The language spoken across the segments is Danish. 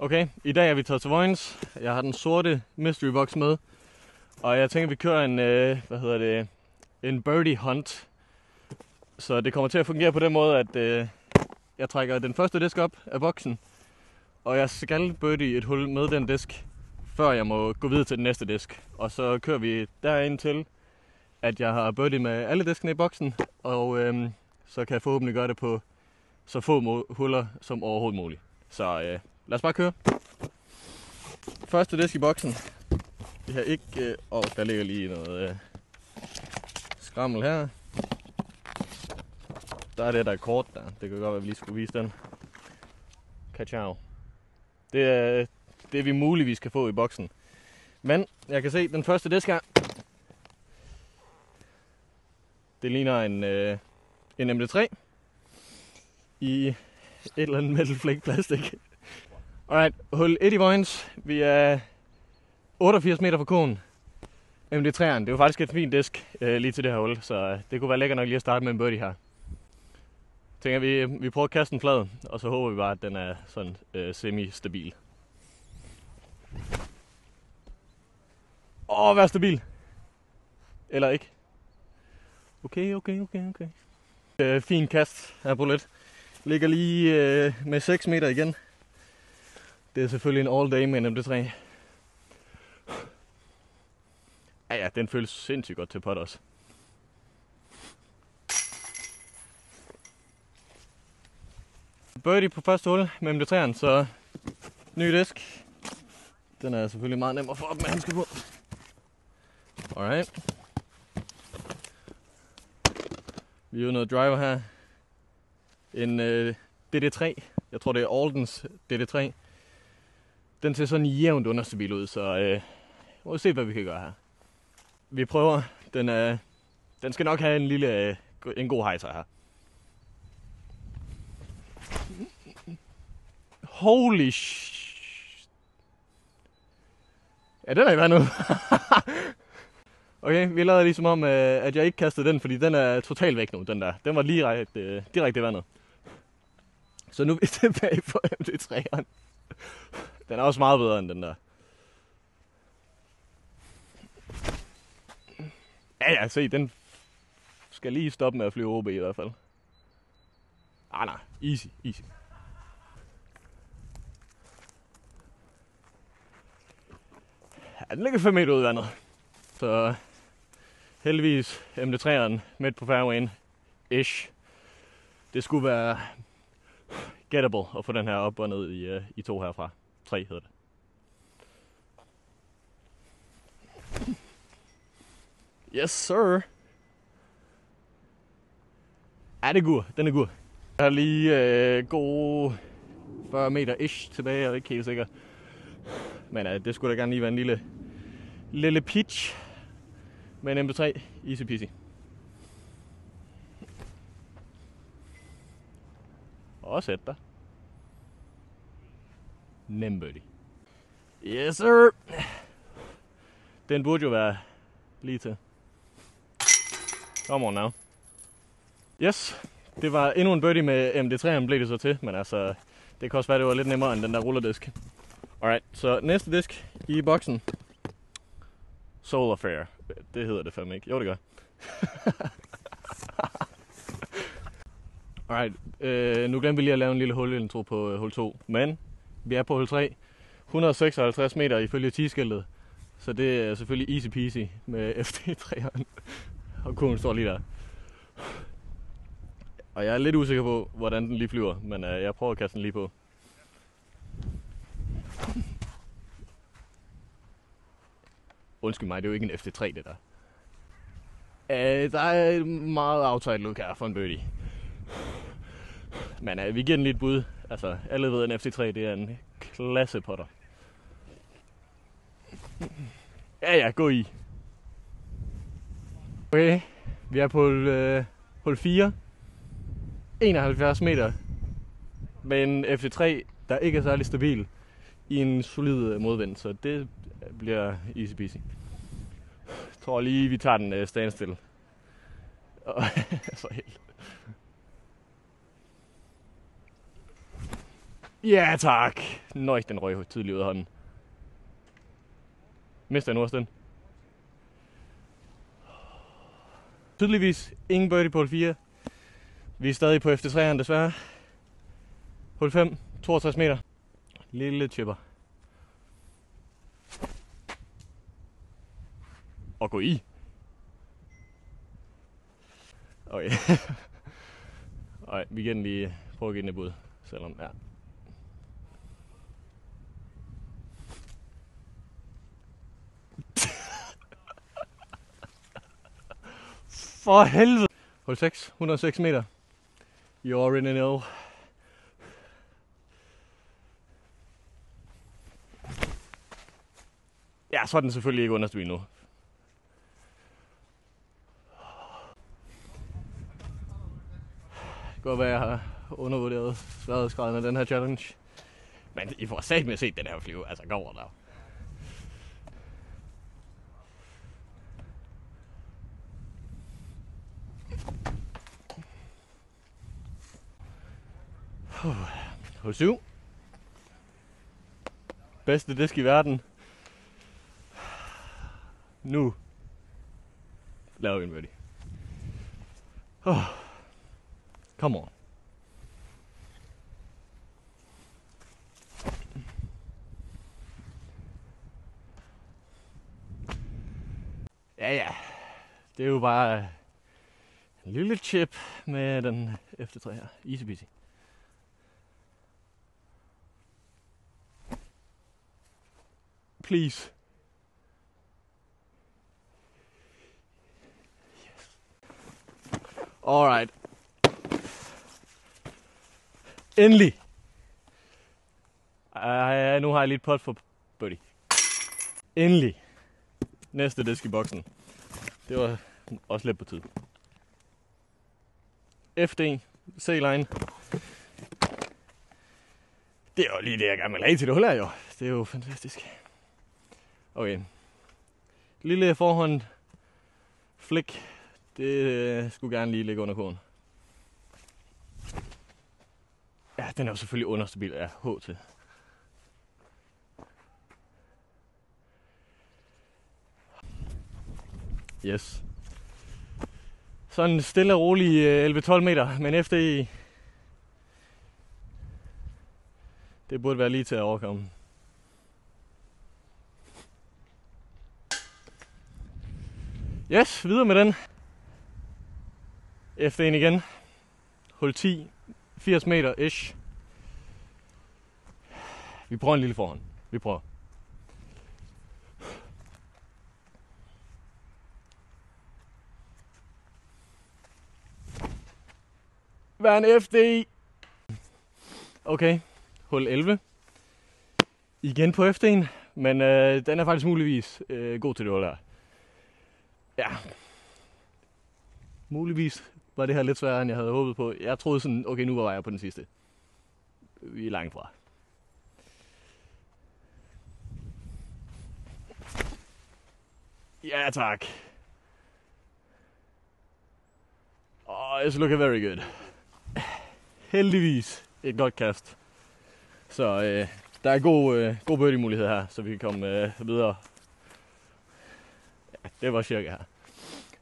Okay, i dag er vi taget til Vojens. Jeg har den sorte mystery box med. Og jeg tænker, vi kører en birdie hunt. Så det kommer til at fungere på den måde, at jeg trækker den første disk op af boksen. Og jeg skal birdie et hul med den disk, før jeg må gå videre til den næste disk. Og så kører vi derind til, at jeg har birdie med alle diskene i boksen. Og så kan jeg forhåbentlig gøre det på så få huller som overhovedet muligt. Så lad os bare køre. Første disk i boksen. Vi har ikke... der ligger lige noget skrammel her. Der er det der kort der. Det kan godt være, at vi lige skulle vise den. Kachau. Det er det, vi muligvis kan få i boksen. Men jeg kan se den første disk her. Det ligner en MD3 i et eller andet metal flake plastik. Alright, hul 1 i Vojens. Vi er 88 meter fra konen. MD3'eren, det er jo faktisk et fint disk lige til det her hul, så det kunne være lækkert nok lige at starte med en birdie her. Tænker vi prøver at kaste den flad, og så håber vi bare, at den er sådan semi-stabil. Vær stabil. Eller ikke. Okay. Fin kast her på lidt. Ligger lige med 6 meter igen. Det er selvfølgelig en all day med en MD3. Ja, den føles sindssygt godt til pot også. Birdie på første hul med MD3'eren, så ny disk. Den er selvfølgelig meget nem at få op med handsker på. Alright. Vi har noget driver her. En DD3. Jeg tror det er Aldens DD3. Den ser sådan jævnt understabil ud, så må vi se hvad vi kan gøre her. Vi prøver. Den skal nok have en god hejser her. Holy Ja, den er i vandet. Okay, vi lader ligesom om, at jeg ikke kastede den, fordi den er totalt væk nu, den der. Den var lige direkte i vandet. Så nu er vi tilbage på MD3'eren. Den er også meget bedre end den der. Ja, se, den skal lige stoppe med at flyve OB i hvert fald. Nej, easy. Ja, den ligger 5 meter ud i vandet. Så heldigvis MD3'eren midt på fairwayen. Ish. Det skulle være gettable at få den her op og ned i 2 herfra. 3 hedder det. Yes, sir. Ja, det er god. Den er god. Jeg har lige gode 40 meter ish tilbage. Jeg er ikke helt sikker. Men det skulle da gerne lige være en lille pitch med en MD3. Easy peasy. Og sæt dig. Nem birdie. Yes, sir. Den burde jo være lige til. Come on now. Yes, det var endnu en birdie med MD3'eren blev det så til, men altså, det kan også være, det var lidt nemmere end den der rullerdisk. Alright, så næste disk i boksen. Solar Fair. Det hedder det fandme ikke. Jo, det gør. Alright, nu glemte vi lige at lave en lille hulintro på hul 2, men vi er på hul 3. 156 meter ifølge T-skiltet, så det er selvfølgelig easy peasy med FD3'eren. Og kurven står lige der. Og jeg er lidt usikker på, hvordan den lige flyver, men jeg prøver at kaste den lige på. Undskyld mig, det er jo ikke en FD3 det der. Der er et meget outside look her for en birdie. Men vi giver den lidt bud. Altså, alle ved, at en FD3 det er en klasse potter. Ja, gå i. Okay, vi er på hul 4. 71 meter. Med en FD3, der ikke er særlig stabil. I en solid modvind, så det bliver easy peasy. Jeg tror lige, vi tager den standstill. For helt. Ja, tak. Nøj, den røg tidligt ud af hånden. Mister jeg nu også den? Tydeligvis ingen birdie på hul 4. Vi er stadig på FT3'eren desværre. Hul 5, 62 meter. Lille chipper. Og gå i. Okay. Ej, vi kan lige prøve at give den et bud, selvom ja. For helvede! Hul 6, 106 meter. You already know. Ja, så er den selvfølgelig ikke understøt nu. Det kan godt være, jeg har undervurderet sværhedsgraden af den her challenge. Men I får sagt med at se den her flyve. Altså, gå over der. Hul 7. Bedste disk i verden. Nu laver vi en birdie. Come on. Ja. Det er jo bare en lille chip med den FT3 her. Easy peasy. Please. Yes. Alright. Endelig. Nu har jeg lige et pot for birdie. Endelig. Næste disk i boksen. Det var også lidt på tid. FD, C-line. Det er jo lige det, jeg gerne vil have til det hul her, jo. Det er jo fantastisk. Okay. Lille forhånd. Flick. Det skulle gerne lige ligge under koden. Ja, den er jo selvfølgelig understabil af HT. Yes. Sådan stille og rolig 11-12 meter, men FD. Det burde være lige til at overkomme. Yes, videre med den. FD'en igen. Hul 10, 80 meter ish. Vi prøver en lille forhånd. Vi prøver. Hvad en FD? Okay, hul 11. Igen på FD'en, men den er faktisk muligvis god til det hul her. Ja. Muligvis var det her lidt sværere, end jeg havde håbet på. Jeg troede sådan, okay, nu var jeg på den sidste. Vi er langt fra. Ja, tak. It's looking very good. Heldigvis et godt kast. Så der er god birdie mulighed her, så vi kan komme videre. Ja, det var cirka her.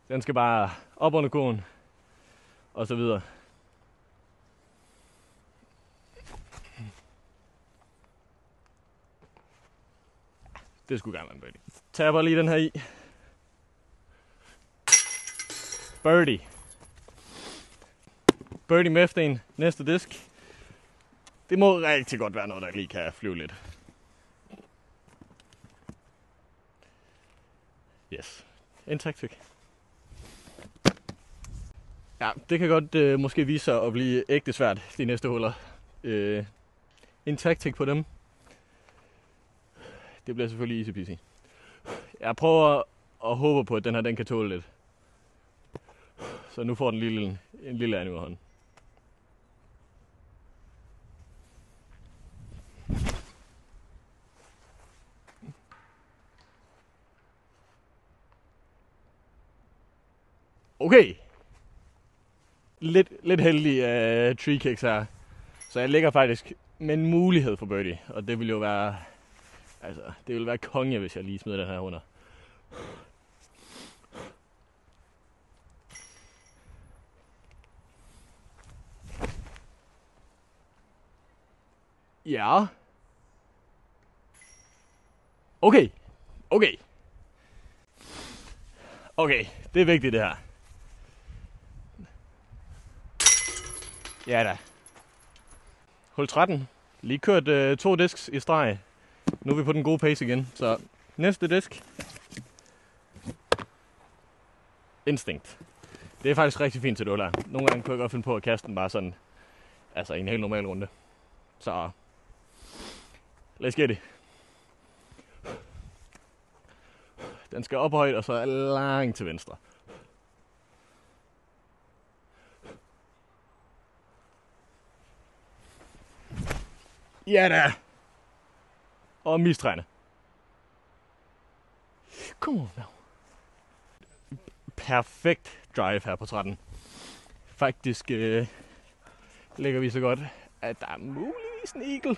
Den skal bare op under kogen, og så videre. Det skulle gerne være en birdie. Taber lige den her i. Birdie. Birdie med FD'en. Næste disk. Det må rigtig godt være noget, der lige kan flyve lidt. Yes. En taktik. Ja, det kan godt måske vise sig at blive ægte svært de næste huller. En taktik på dem. Det bliver selvfølgelig easy peasy. Jeg prøver og håber på, at den her den kan tåle lidt. Så nu får den en lille anden ud af hånden. Okay. Lidt heldig tree kicks her. Så jeg ligger faktisk med en mulighed for birdie. Og det ville jo være... Altså, det ville være konge, hvis jeg lige smider den her under. Ja. Okay. Okay. Okay, det er vigtigt det her. Ja da. Hul 13. Lige kørt 2 disks i streg. Nu er vi på den gode pace igen. Så næste disk. Instinct. Det er faktisk rigtig fint til det her. Nogle gange kunne jeg godt finde på at kaste den bare sådan. Altså i en helt normal runde. Så let's get it. Den skal op højt og så langt til venstre. Ja da! Og mistræne. Kom on now. Perfekt drive her på 13. Faktisk ligger vi så godt, at der er muligvis en eagle.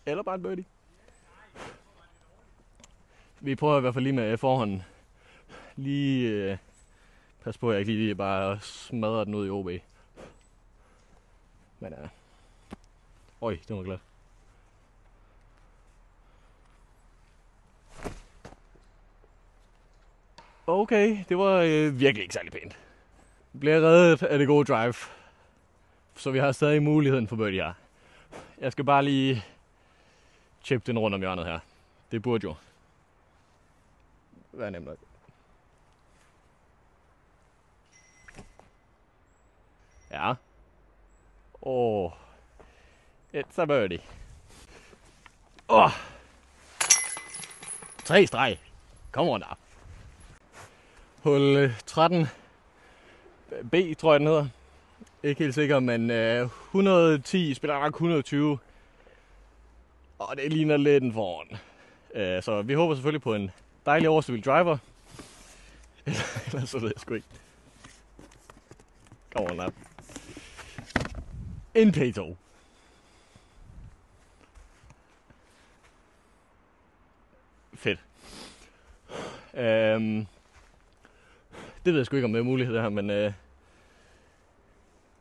Eller bare en birdie. Vi prøver i hvert fald lige med forhånden. Lige pas på, at jeg ikke lige bare smadrer den ud i OB. Men øj, det var glat. Okay, det var virkelig ikke særlig pænt. Bliver reddet af det gode drive. Så vi har stadig muligheden for birdie her. Jeg skal bare lige chippe den rundt om hjørnet her. Det burde jo være nemt nok. Ja. It's a birdie. 3 streg. Kom on up. Hul 13. B, tror jeg den hedder. Ikke helt sikker, men 110 spiller nok 120. Og det ligner lidt en foran. Så vi håber selvfølgelig på en dejlig overstabil driver. Ellers så ved jeg sgu ikke. Kom on up. En P2. Fedt. Det ved jeg sgu ikke, om det er mulighed her, men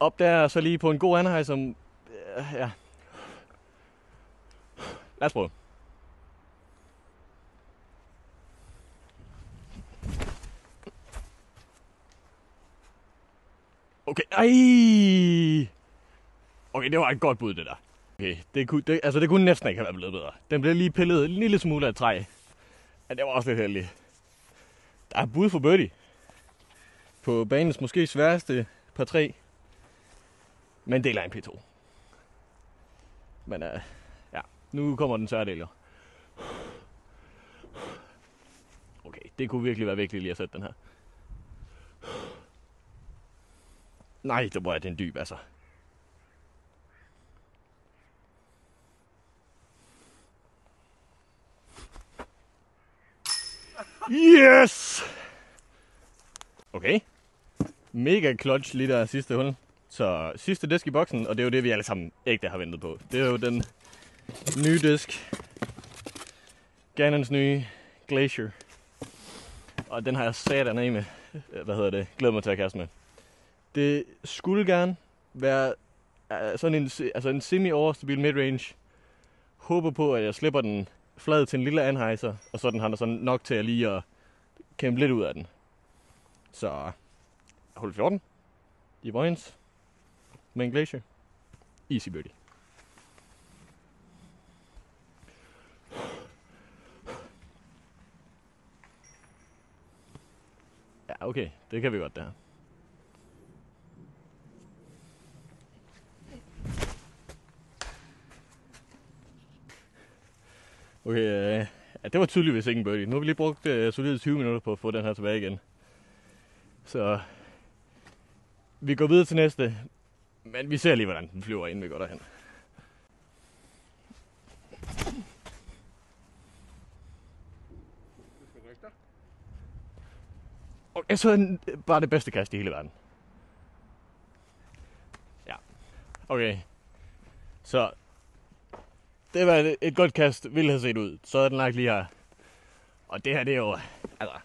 op der så lige på en god anhej, som ja. Lad os prøve. Okay, okay, det var et godt bud, det der. Okay, det kunne næsten ikke have været blevet bedre. Den blev lige pillet en lille smule af træ. Ja, det var også lidt heldigt. Der er bud for birdie. På banens måske sværeste par 3. Men deler en P2. Men ja, nu kommer den tørre del jo. Okay, det kunne virkelig være vigtigt lige at sætte den her. Nej, det var den dyb, altså. Yes! Okay. Mega clutch lige der sidste hul. Så sidste disk i boksen, og det er jo det, vi alle sammen ægte har ventet på. Det er jo den nye disk. Gannons nye Glacier. Og den har jeg satan af med. Glæder mig til at kaste med. Det skulle gerne være sådan en semi-overstabil midrange. Håber på, at jeg slipper den flad til en lille anhejser, og så den har sådan nok til at lige at kæmpe lidt ud af den. Så hul 14 i Vojens med en Glacier. Easy birdie. Ja, okay. Det kan vi godt, det her. Okay, ja, det var tydeligvis ikke en birdie. Nu har vi lige brugt solide 20 minutter på at få den her tilbage igen. Så vi går videre til næste, men vi ser lige, hvordan den flyver, inden vi går derhen. Okay, så er bare det bedste kast i hele verden. Ja, okay. Så det var et godt kast, ville have set ud. Så er den lagt lige her. Og det her, det er jo... Altså...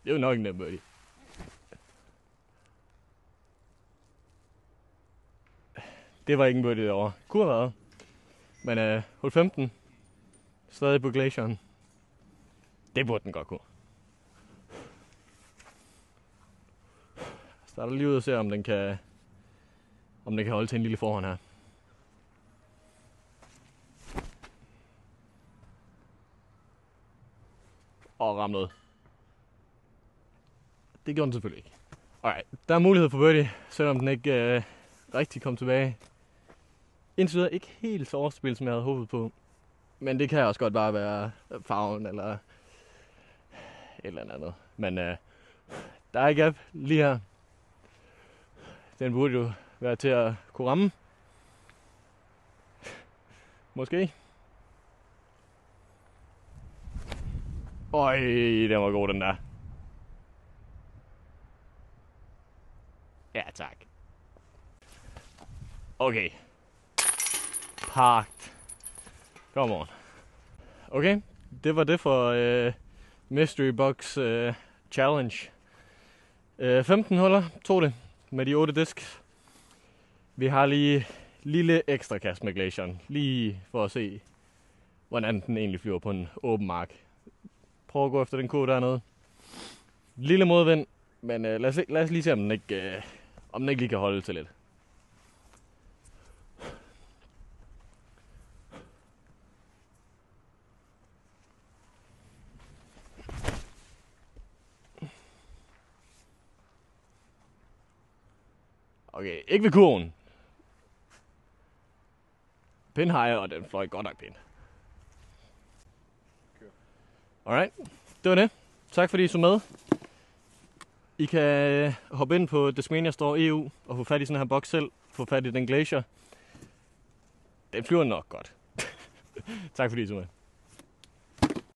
Det er jo nok en nem birdie. Det var ikke en birdie derovre. Kunne have været. Men hul 15. Stadig på glacieren. Det burde den godt kunne. Starter lige ud og ser, om den kan holde til en lille forhånd her. Og ramme noget. Det gjorde den selvfølgelig ikke. Alright, der er mulighed for birdie, selvom den ikke rigtig kom tilbage. Indtil videre ikke helt så overspil, som jeg havde håbet på. Men det kan også godt bare være farven eller et eller andet. Men der er et gap lige her. Den burde jo være til at kunne ramme. Måske. Øj, den var god, den der. Ja, tak. Okay. Parked. Come on. Okay, det var det for Mystery Box Challenge. 15 huller tog det med de 8 disks. Vi har lige lille ekstra kast med glacieren, lige for at se, hvordan den egentlig flyver på en åben mark. Prøv at gå efter den kode dernede. Lille modvind, men lad os lige se, om den ikke lige kan holde til lidt. Okay, ikke ved kurven. Pin high, og den fløj godt nok pænt. Alright, det var det. Tak fordi I så med. I kan hoppe ind på Discmania Store EU og få fat i sådan her boks selv. Få fat i den glacier. Den flyver nok godt. Tak fordi I så med.